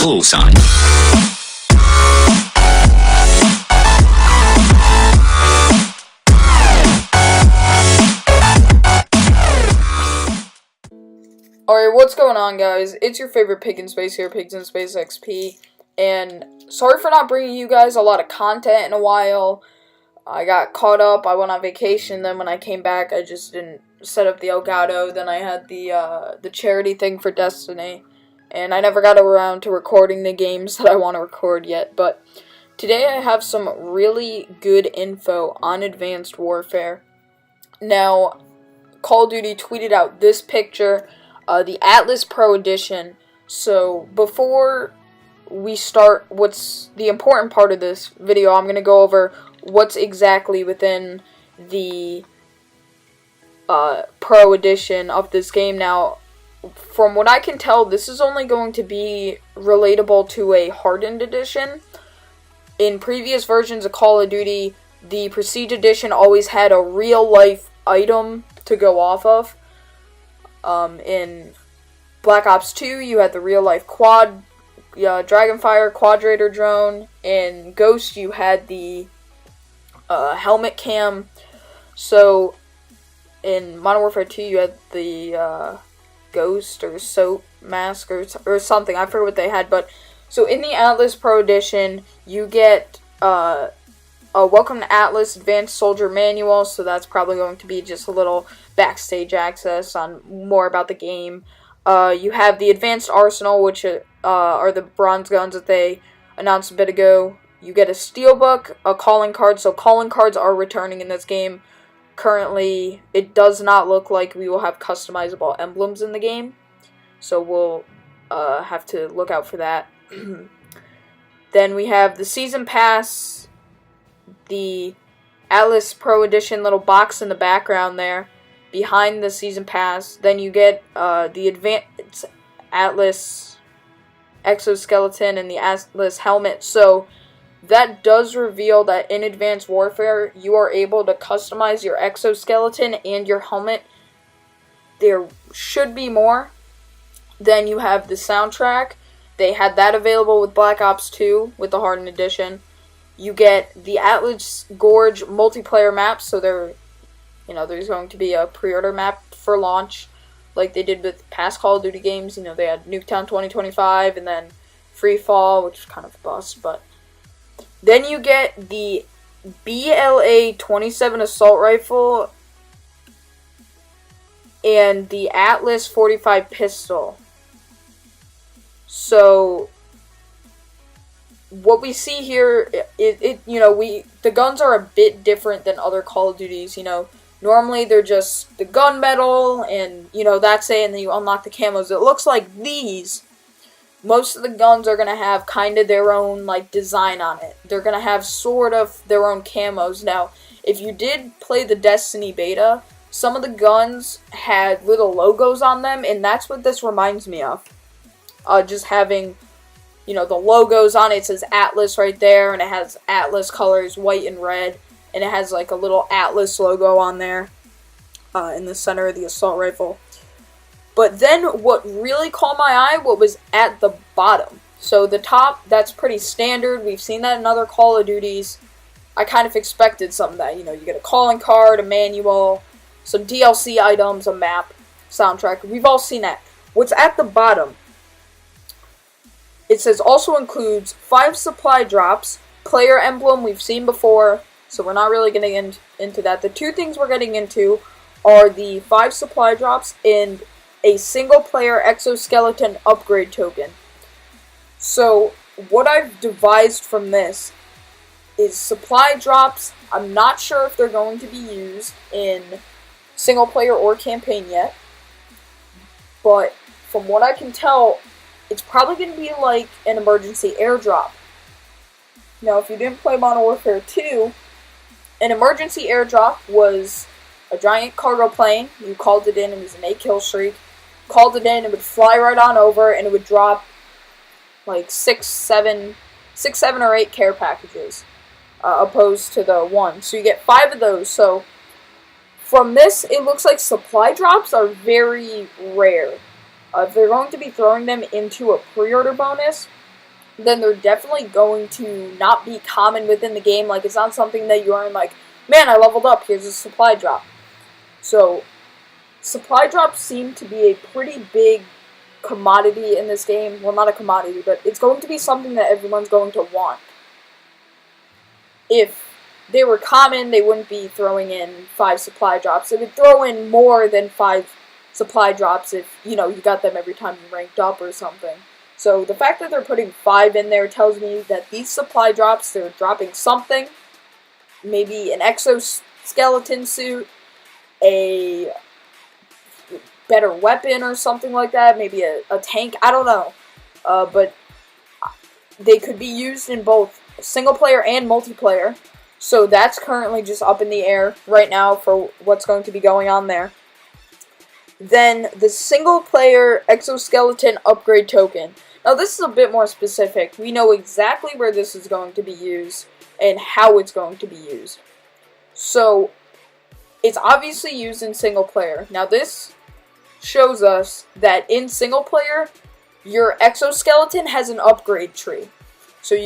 Bullseye. Alright, what's going on, guys? It's your favorite pig in space here, pigzinspaceXP, and sorry for not bringing you guys a lot of content in a while. I got caught up, I went on vacation, then when I came back, I just didn't set up the Elgato, then I had the charity thing for Destiny, and I never got around to recording the games that I want to record yet, but today I have some really good info on Advanced Warfare. Now, Call of Duty tweeted out this picture, the Atlas Pro Edition. So before we start what's the important part of this video, I'm going to go over what's exactly within the Pro Edition of this game. Now, from what I can tell, this is only going to be relatable to a hardened edition. In previous versions of Call of Duty, the Prestige Edition always had a real-life item to go off of. In Black Ops 2, you had the real-life Dragonfire Quadrator drone. In Ghost, you had the helmet cam. So, in Modern Warfare 2, you had the Ghost or Soap mask or something. I forget what they had, but so in the Atlas Pro Edition, you get a Welcome to Atlas Advanced Soldier Manual, so that's probably going to be just a little backstage access on more about the game. You have the Advanced Arsenal, which are the bronze guns that they announced a bit ago. You get a Steelbook, a calling card, so calling cards are returning in this game. Currently, it does not look like we will have customizable emblems in the game, so we'll have to look out for that. Then we have the Season Pass, the Atlas Pro Edition little box in the background there, behind the Season Pass. Then you get the Advanced Atlas Exoskeleton and the Atlas Helmet. So that does reveal that in Advanced Warfare, you are able to customize your exoskeleton and your helmet. There should be more. Then you have the soundtrack. They had that available with Black Ops 2 with the Hardened Edition. You get the Atlas Gorge multiplayer map, so there's going to be a pre-order map for launch, like they did with past Call of Duty games. They had Nuketown 2025, and then Free Fall, which is kind of a bust, but then you get the BLA-27 assault rifle and the Atlas 45 pistol. So what we see here, the guns are a bit different than other Call of Duties. Normally they're just the gunmetal, and that's it, and then you unlock the camos. It looks like these, most of the guns are gonna have kind of their own design on it. They're gonna have sort of their own camos. Now, if you did play the Destiny beta, some of the guns had little logos on them, and that's what this reminds me of. Just having the logos on it. It says Atlas right there, and it has Atlas colors, white and red, and it has a little Atlas logo on there in the center of the assault rifle. But then what really caught my eye, what was at the bottom. So the top, that's pretty standard. We've seen that in other Call of Duties. I kind of expected some of that. You get a calling card, a manual, some DLC items, a map, soundtrack. We've all seen that. What's at the bottom? It says also includes 5 supply drops, player emblem we've seen before, so we're not really getting into that. The 2 things we're getting into are the 5 supply drops and a single player exoskeleton upgrade token. So what I've devised from this is supply drops. I'm not sure if they're going to be used in single player or campaign yet, but from what I can tell, it's probably going to be like an emergency airdrop. Now, if you didn't play Modern Warfare 2, an emergency airdrop was a giant cargo plane. You called it in, it was an 8-kill streak. Called it in, it would fly right on over, and it would drop 6, 7, or 8 care packages, opposed to the 1. So you get 5 of those. So from this, it looks like supply drops are very rare. If they're going to be throwing them into a pre-order bonus, then they're definitely going to not be common within the game. Like, it's not something that you earn like, man, I leveled up, here's a supply drop. So, supply drops seem to be a pretty big commodity in this game. Well, not a commodity, but it's going to be something that everyone's going to want. If they were common, they wouldn't be throwing in 5 supply drops. They would throw in more than 5 supply drops if, you got them every time you ranked up or something. So the fact that they're putting 5 in there tells me that these supply drops, they're dropping something. Maybe an exoskeleton suit, a better weapon or something like that, maybe a tank, I don't know. But they could be used in both single player and multiplayer. So that's currently just up in the air right now for what's going to be going on there. Then the single player exoskeleton upgrade token. Now this is a bit more specific. We know exactly where this is going to be used and how it's going to be used. So it's obviously used in single player. Now this shows us that in single player, your exoskeleton has an upgrade tree. So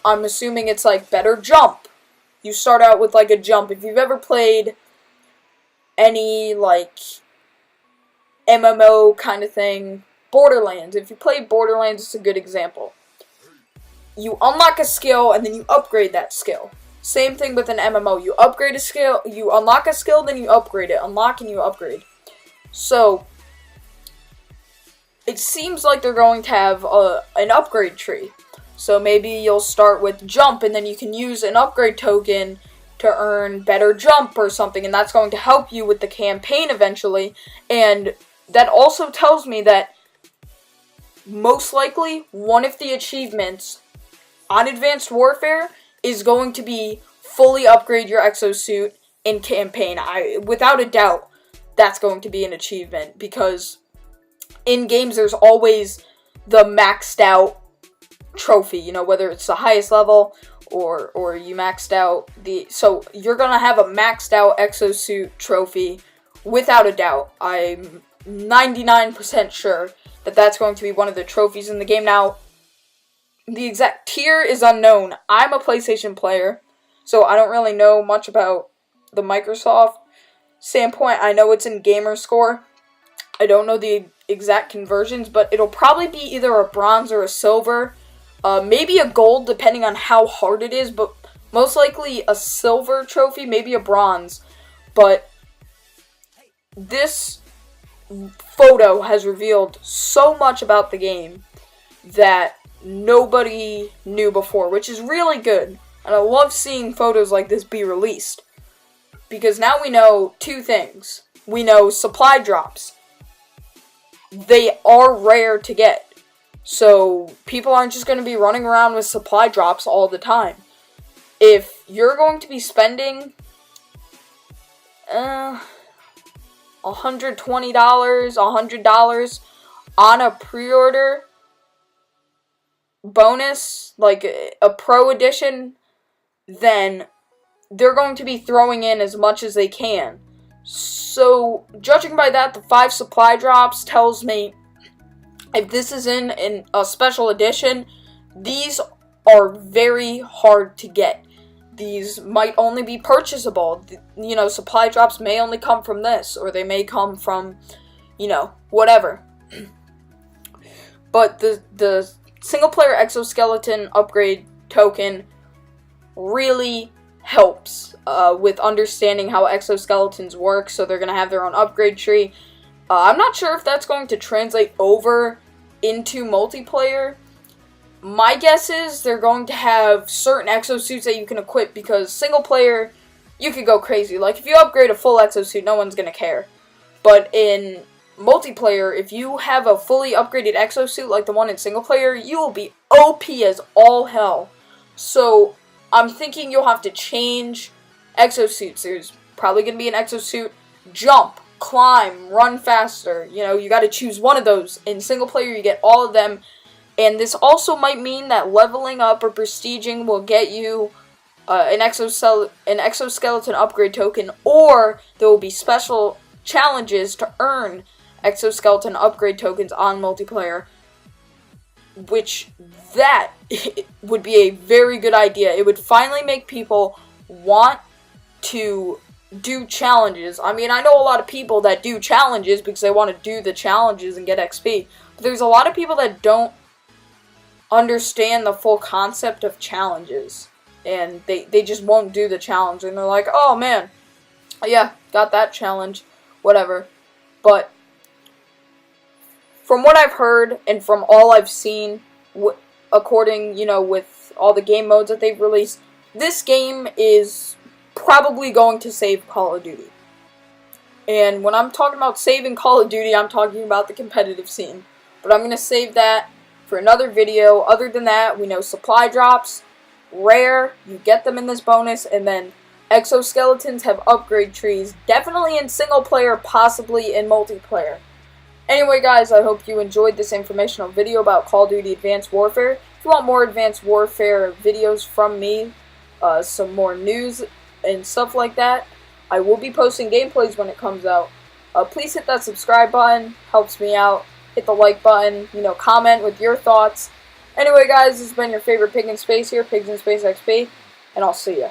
I'm assuming it's like better jump. You start out with like a jump. If you've ever played any like MMO kind of thing, Borderlands. If you play Borderlands, it's a good example. You unlock a skill and then you upgrade that skill. Same thing with an MMO. You upgrade a skill, you unlock a skill, then you upgrade it. Unlock and you upgrade. So it seems like they're going to have an upgrade tree. So maybe you'll start with jump, and then you can use an upgrade token to earn better jump or something, and that's going to help you with the campaign eventually. And that also tells me that most likely one of the achievements on Advanced Warfare is going to be fully upgrade your exosuit in campaign. Without a doubt, that's going to be an achievement, because in games there's always the maxed out trophy, whether it's the highest level or you maxed out so you're gonna have a maxed out exosuit trophy without a doubt. I'm 99% sure that that's going to be one of the trophies in the game. Now, the exact tier is unknown. I'm a PlayStation player, so I don't really know much about the Microsoft standpoint. I know it's in gamer score. I don't know the exact conversions, but it'll probably be either a bronze or a silver. Maybe a gold, depending on how hard it is, but most likely a silver trophy, maybe a bronze. But this photo has revealed so much about the game that nobody knew before, which is really good. And I love seeing photos like this be released, because now we know 2 things. We know supply drops. They are rare to get. So people aren't just going to be running around with supply drops all the time. If you're going to be spending $120, $100 on a pre-order bonus, like a pro edition, then they're going to be throwing in as much as they can. So judging by that, the 5 supply drops tells me if this is in a special edition, these are very hard to get. These might only be purchasable. Supply drops may only come from this, or they may come from, whatever. But the single-player exoskeleton upgrade token really helps with understanding how exoskeletons work, so they're going to have their own upgrade tree. I'm not sure if that's going to translate over into multiplayer. My guess is they're going to have certain exosuits that you can equip, because single player, you could go crazy. Like, if you upgrade a full exosuit, no one's going to care. But in multiplayer, if you have a fully upgraded exosuit like the one in single player, you will be OP as all hell. So I'm thinking you'll have to change exosuits. There's probably going to be an exosuit jump, climb, run faster. You got to choose one of those. In single player, you get all of them. And this also might mean that leveling up or prestiging will get you an exoskeleton upgrade token, or there will be special challenges to earn exoskeleton upgrade tokens on multiplayer. which that would be a very good idea. It would finally make people want to do challenges. I mean, I know a lot of people that do challenges because they want to do the challenges and get XP, but there's a lot of people that don't understand the full concept of challenges, and they just won't do the challenge, and they're like, oh man, yeah, got that challenge, whatever. But from what I've heard and from all I've seen, according, with all the game modes that they've released, this game is probably going to save Call of Duty. And when I'm talking about saving Call of Duty, I'm talking about the competitive scene. But I'm going to save that for another video. Other than that, we know supply drops, rare, you get them in this bonus, and then exoskeletons have upgrade trees, definitely in single player, possibly in multiplayer. Anyway guys, I hope you enjoyed this informational video about Call of Duty Advanced Warfare. If you want more Advanced Warfare videos from me, some more news and stuff like that, I will be posting gameplays when it comes out. Please hit that subscribe button, helps me out. Hit the like button, comment with your thoughts. Anyway guys, this has been your favorite pig in space here, pigzinspaceXP, and I'll see ya.